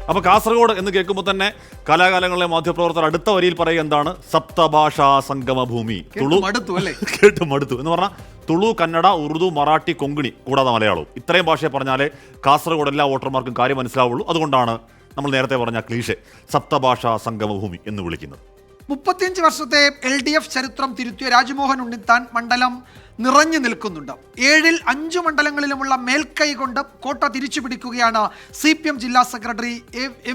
അപ്പോൾ കാസർഗോഡ് എന്ന് കേൾക്കുമ്പോൾ തന്നെ കലാകാലങ്ങളിലെ മാധ്യമപ്രവർത്തകർ അടുത്ത വരിയിൽ പറയുക എന്താണ്? സപ്തഭാഷാ സംഗമഭൂമി. തുളു കേട്ടു മടുത്തു എന്ന് പറഞ്ഞാൽ തുളു, കന്നഡ, ഉറുദു, മറാഠി, കൊങ്കിണി കൂടാതെ മലയാളവും. ഇത്രയും ഭാഷയെ പറഞ്ഞാലേ കാസർഗോഡ് എല്ലാ വോട്ടർമാർക്കും കാര്യം മനസ്സിലാവുള്ളൂ. അതുകൊണ്ടാണ് നമ്മൾ നേരത്തെ പറഞ്ഞ ക്ലീഷെ സപ്തഭാഷാ സംഗമഭൂമി എന്ന് വിളിക്കുന്നത്. 35 വർഷത്തെ LDF ചരിത്രം തിരുത്തിയ രാജ്മോഹൻ ഉണ്ണിത്താൻ മണ്ഡലം നിറഞ്ഞു നിൽക്കുന്നുണ്ട്. 7-ൽ 5 മണ്ഡലങ്ങളിലുമുള്ള മേൽക്കൈ കൊണ്ട് കോട്ട തിരിച്ചുപിടിക്കുകയാണ് CPM ജില്ലാ സെക്രട്ടറി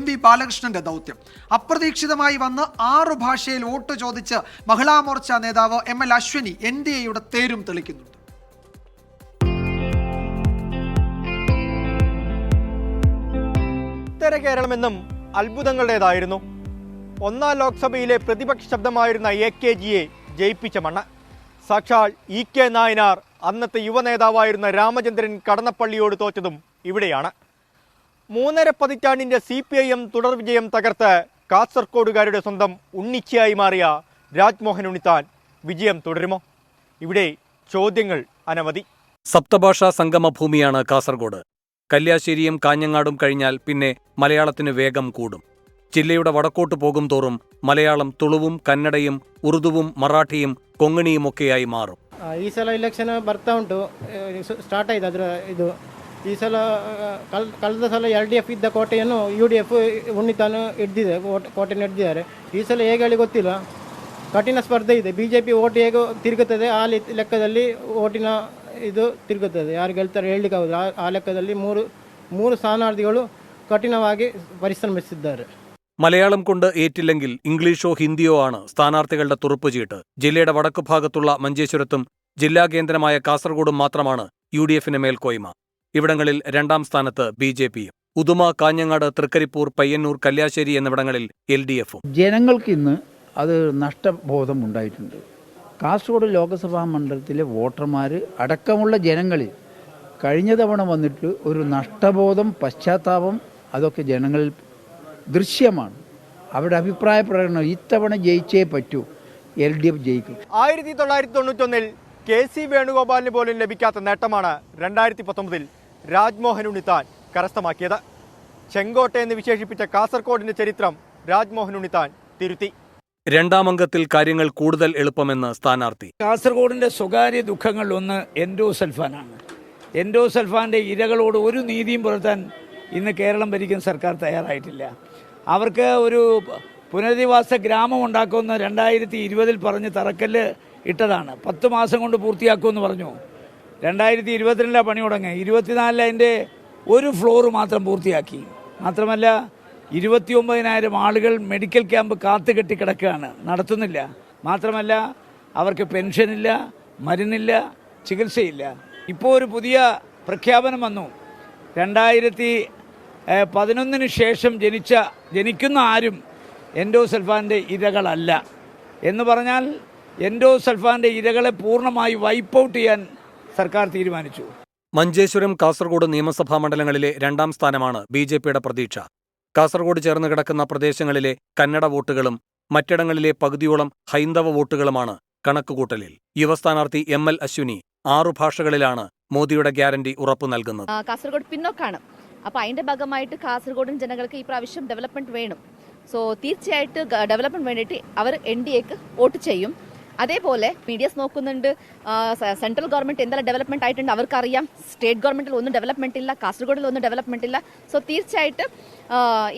MV ബാലകൃഷ്ണന്റെ ദൗത്യം. അപ്രതീക്ഷിതമായി വന്ന് 6 ഭാഷയിൽ വോട്ട് ചോദിച്ച് മഹിളാ മോർച്ച നേതാവ് ML അശ്വിനി NDAയുടെ തേരും തെളിക്കുന്നുണ്ട്. ഉത്തര കേരളമെന്നും അത്ഭുതങ്ങളുടേതായിരുന്നു. 1ാം ലോക്സഭയിലെ പ്രതിപക്ഷ ശബ്ദമായിരുന്ന AKGയെ ജയിപ്പിച്ച മണ്ണ്. സാക്ഷാൽ EK നായനാർ അന്നത്തെ യുവനേതാവായിരുന്ന രാമചന്ദ്രൻ കടന്നപ്പള്ളിയോട് തോറ്റതും ഇവിടെയാണ്. 3.5 പതിറ്റാണ്ടിൻ്റെ CPIM തുടർ വിജയം തകർത്ത് കാസർഗോഡുകാരുടെ സ്വന്തം ഉണ്ണിച്ചയായി മാറിയ രാജ്മോഹൻ ഉണ്ണിത്താൻ വിജയം തുടരുമോ? ഇവിടെ ചോദ്യങ്ങൾ അനവധി. സപ്തഭാഷാ സംഗമഭൂമിയാണ് കാസർഗോഡ്. കല്യാശ്ശേരിയും കാഞ്ഞങ്ങാടും കഴിഞ്ഞാൽ പിന്നെ മലയാളത്തിന് വേഗം കൂടും. ജില്ലയുടെ വടക്കോട്ട് പോകും തോറും മലയാളം തുളുവും കന്നഡയും ഉറുദുവും മറാഠിയും കൊങ്ങിണിയുമൊക്കെയായി മാറും. ಈ ಸಲ ಇಲೆಕ್ಷನ್ ಬರ್ತಾ ಉಂಟು, ಸ್ಟಾರ್ಟ್ ಆಯಿತು ಅದರ ಇದು. ಈ ಸಲ ಕಳೆದ ಸಲ LDF ಇದ್ದ ಕೋಟೆಯನ್ನು UDF ಉಣ್ಣಿತಾನು ಹಿಡ್ದಿದೆ, ಕೋಟೆಯನ್ನು ಹಿಡ್ದಿದ್ದಾರೆ. ಈ ಸಲ ಹೇಗೆ ಹೇಳಿ ಗೊತ್ತಿಲ್ಲ, ಕಠಿಣ ಸ್ಪರ್ಧೆ ಇದೆ. BJP ಓಟ್ ಹೇಗೆ ತಿರುಗುತ್ತದೆ ಆ ಲೆಕ್ಕದಲ್ಲಿ ಓಟಿನ ಇದು ತಿರುಗುತ್ತದೆ. ಯಾರು ಗೆಲ್ತಾರೆ ಹೇಳಲಿಕ್ಕೆ ಆಗುದು. ಆ ಲೆಕ್ಕದಲ್ಲಿ ಮೂರು സ്ഥാനാർത്ഥിಗಳು കഠിനമായി പരിശ്രമിച്ചിದ್ದಾರೆ. മലയാളം കൊണ്ട് ഏറ്റില്ലെങ്കിൽ ഇംഗ്ലീഷോ ഹിന്ദിയോ ആണ് സ്ഥാനാർത്ഥികളുടെ തുറുപ്പുചീട്ട്. ജില്ലയുടെ വടക്കു ഭാഗത്തുള്ള മഞ്ചേശ്വരത്തും ജില്ലാ കേന്ദ്രമായ കാസർഗോഡും മാത്രമാണ് UDFന് മേൽക്കോയ്മ. ഇവിടങ്ങളിൽ 2ാം സ്ഥാനത്ത് BJPയും. ഉദുമ, കാഞ്ഞങ്ങാട്, തൃക്കരിപ്പൂർ, പയ്യന്നൂർ, കല്യാശ്ശേരി എന്നിവിടങ്ങളിൽ LDFും. ജനങ്ങൾക്ക് ഇന്ന് അത് നഷ്ടബോധം ഉണ്ടായിട്ടുണ്ട്. കാസർഗോഡ് ലോക്സഭാ മണ്ഡലത്തിലെ വോട്ടർമാർ അടക്കമുള്ള ജനങ്ങളിൽ കഴിഞ്ഞ തവണ വന്നിട്ട് ഒരു നഷ്ടബോധം, പശ്ചാത്താപം അതൊക്കെ ജനങ്ങളിൽ ദൃശ്യമാണ്. അവരുടെ അഭിപ്രായ പ്രകടനം ഇത്തവണ ജയിച്ചേ പറ്റൂ, LDF ജയിക്കും. 1991 KC വേണുഗോപാലിന് പോലും ലഭിക്കാത്ത നേട്ടമാണ് 2019 രാജ്മോഹൻ ഉണ്ണിത്താൻ കരസ്ഥമാക്കിയത്. ചെങ്കോട്ട എന്ന് വിശേഷിപ്പിച്ച കാസർഗോഡിന്റെ ചരിത്രം രാജ്മോഹൻ ഉണ്ണിത്താൻ തിരുത്തി. 2ാം അംഗത്തിൽ കാര്യങ്ങൾ കൂടുതൽ എളുപ്പമെന്ന് സ്ഥാനാർത്ഥി. കാസർഗോഡിന്റെ സ്വകാര്യ ദുഃഖങ്ങളിൽ ഒന്ന് എൻഡോസൾഫാനാണ്. എൻഡോസൾഫാന്റെ ഇരകളോട് ഒരു നീതിയും പുലർത്താൻ ഇന്ന് കേരളം ഭരിക്കുന്ന സർക്കാർ തയ്യാറായിട്ടില്ല. അവർക്ക് ഒരു പുനരധിവാസ ഗ്രാമം ഉണ്ടാക്കുമെന്ന് 2020 പറഞ്ഞ് തറക്കല്ല് ഇട്ടതാണ്. 10 മാസം കൊണ്ട് പൂർത്തിയാക്കുമെന്ന് പറഞ്ഞു. 2022 പണി തുടങ്ങി. 24 അതിൻ്റെ ഒരു ഫ്ലോർ മാത്രം പൂർത്തിയാക്കി. മാത്രമല്ല 29,000 ആളുകൾ മെഡിക്കൽ ക്യാമ്പ് കാത്തുകെട്ടി കിടക്കുകയാണ്, നടത്തുന്നില്ല. മാത്രമല്ല അവർക്ക് പെൻഷനില്ല, മരുന്നില്ല, ചികിത്സയില്ല. ഇപ്പോൾ ഒരു പുതിയ പ്രഖ്യാപനം വന്നു. 2011 ശേഷം ജനിക്കുന്ന ആരും എൻഡോസൾഫാൻ്റെ ഇരകളല്ല എന്ന് പറഞ്ഞാൽ എൻഡോസൾഫാൻ്റെ ഇരകളെ പൂർണ്ണമായി വൈപ്പ് ഔട്ട് ചെയ്യാൻ സർക്കാർ തീരുമാനിച്ചു. മഞ്ചേശ്വരം, കാസർഗോഡ് നിയമസഭാ മണ്ഡലങ്ങളിലെ 2ാം സ്ഥാനമാണ് BJPയുടെ പ്രതീക്ഷ. കാസർഗോഡ് ചേർന്ന് കിടക്കുന്ന പ്രദേശങ്ങളിലെ കന്നഡ വോട്ടുകളും മറ്റിടങ്ങളിലെ പകുതിയോളം ഹൈന്ദവ വോട്ടുകളുമാണ് കണക്കുകൂട്ടലിൽ. യുവസ്ഥാനാർത്ഥി ML അശ്വിനി 6 ഭാഷകളിലാണ് മോദിയുടെ ഗ്യാരണ്ടി ഉറപ്പു നൽകുന്നത്. കാസർഗോഡ് പിന്നോക്കാണ്. അപ്പോൾ അതിൻ്റെ ഭാഗമായിട്ട് കാസർഗോഡൻ ജനങ്ങൾക്ക് ഈ പ്രാവശ്യം ഡെവലപ്മെന്റ് വേണം. സോ തീർച്ചയായിട്ടും ഡെവലപ്മെന്റ് വേണ്ടിയിട്ട് അവർ NDAക്ക് വോട്ട് ചെയ്യും. അതേപോലെ PDS നോക്കുന്നുണ്ട്. സെൻട്രൽ ഗവൺമെന്റ് എന്തെല്ലാം ഡെവലപ്മെന്റ് ആയിട്ടുണ്ട് അവർക്കറിയാം. സ്റ്റേറ്റ് ഗവൺമെന്റിൽ ഒന്നും ഡെവലപ്മെന്റ് ഇല്ല, കാസർഗോഡിൽ ഒന്നും ഡെവലപ്മെന്റ് ഇല്ല. സോ തീർച്ചയായിട്ടും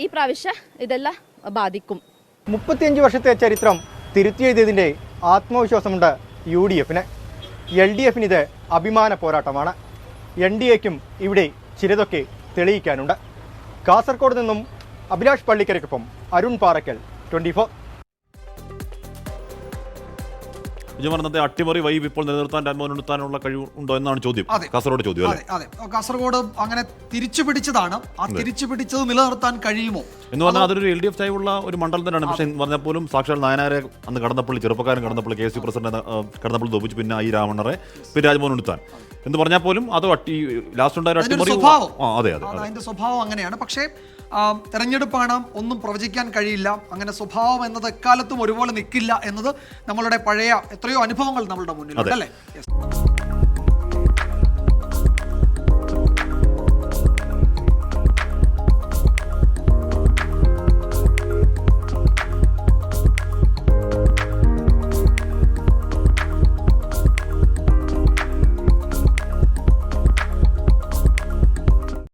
ഈ പ്രാവശ്യം ഇതെല്ലാം ബാധിക്കും. 35 വർഷത്തെ ചരിത്രം തിരുത്തിയെഴുതിയതിൻ്റെ ആത്മവിശ്വാസമുണ്ട് UDFന്. LDFന് ഇത് അഭിമാന പോരാട്ടമാണ്. NDAക്കും ഇവിടെ ചിലതൊക്കെ തെളിയിക്കാനുണ്ട്. കാസർഗോഡ് നിന്നും അഭിലാഷ് പള്ളിക്കരയ്ക്കൊപ്പം അരുൺ പാറക്കൽ, 24. വിജയമരണത്തെ അട്ടിമറി വൈബ് ഇപ്പോൾ നിലനിർത്താൻ രാജ്മോഹൻ ഉണ്ണിത്താനുള്ള കഴിവുണ്ടോ എന്നാണ് ചോദ്യം. കാസർഗോഡ് ചോദ്യം. അതെ, കാസർഗോഡ് അങ്ങനെ തിരിച്ചു പിടിച്ചതാണ്. ആ തിരിച്ചു പിടിച്ചത് നിലനിർത്താൻ കഴിയുമോ എന്ന് പറഞ്ഞാൽ അതൊരു LDF ചായവുള്ള ഒരു മണ്ഡലം തന്നെയാണ്. പക്ഷേ പറഞ്ഞാൽ പോലും സാക്ഷാൽ നായനാരെ അന്ന് കടന്നപ്പള്ളി, ചെറുപ്പക്കാരൻ കടന്നപ്പള്ളി, KC പ്രസിഡന്റ് കടന്നപ്പള്ളി തോപ്പിച്ച്, പിന്നെ ഈ രാമണ്ണറെ, പിന്നെ രാജ്മോഹൻ ഉണ്ണിത്താൻ എന്ന് പറഞ്ഞാൽ പോലും അത് ലാസ്റ്റ് ഉണ്ടായ അട്ടിമറി. അതിന്റെ സ്വഭാവം അങ്ങനെയാണ്. പക്ഷേ തെരഞ്ഞെടുപ്പാണ്, ഒന്നും പ്രവചിക്കാൻ കഴിയില്ല. അങ്ങനെ സ്വഭാവം എന്നത് എക്കാലത്തും ഒരുപോലെ നിൽക്കില്ല എന്നത് നമ്മളുടെ പഴയ എത്രയോ അനുഭവങ്ങൾ നമ്മളുടെ മുന്നിലുണ്ട്, അല്ലേ?